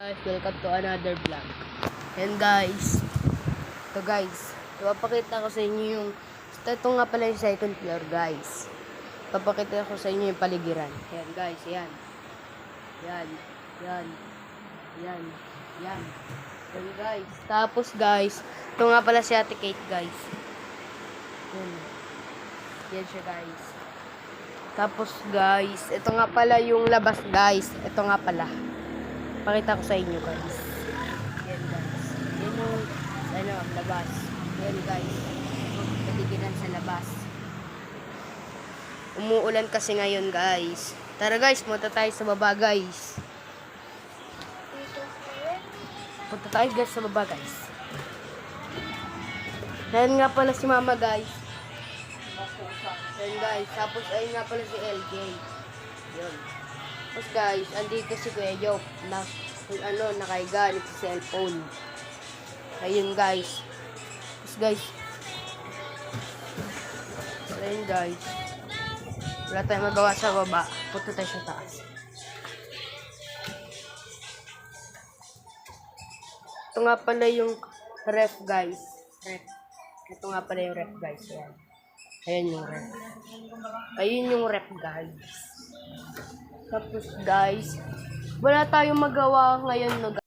Guys, welcome to another vlog. And guys, papakita ko sa inyo yung ito nga pala yung second floor, guys. Papakita ko sa inyo yung paligiran. Ayan guys, ayan. Yan guys. Tapos guys, ito nga pala si Ate Kate, guys. Yan siya, guys. Tapos guys, ito nga pala yung labas, guys. Ito nga pala. Pakita ko sa inyo, guys. Yan, guys. Yan yung, labas. Yan, guys. Paligiran sa labas. Umuulan kasi ngayon, guys. Tara, guys. Punta tayo sa baba, guys. Punta tayo, guys, sa baba, guys. Yan nga pala si Mama, guys. Yan, guys. Tapos, ayun nga pala si LJ. Yun. Tapos guys, andito si Kuya Job na nakahiga sa cellphone. Ayun guys. Tapos guys, wala tayong magawa sa baba. Punta tayo sa taas. Ito nga pala yung ref, guys. Ito nga pala yung ref, guys. Ayan yung ref. Ayun yung ref, guys. Tapos guys, wala tayong magawa ngayon, no, guys.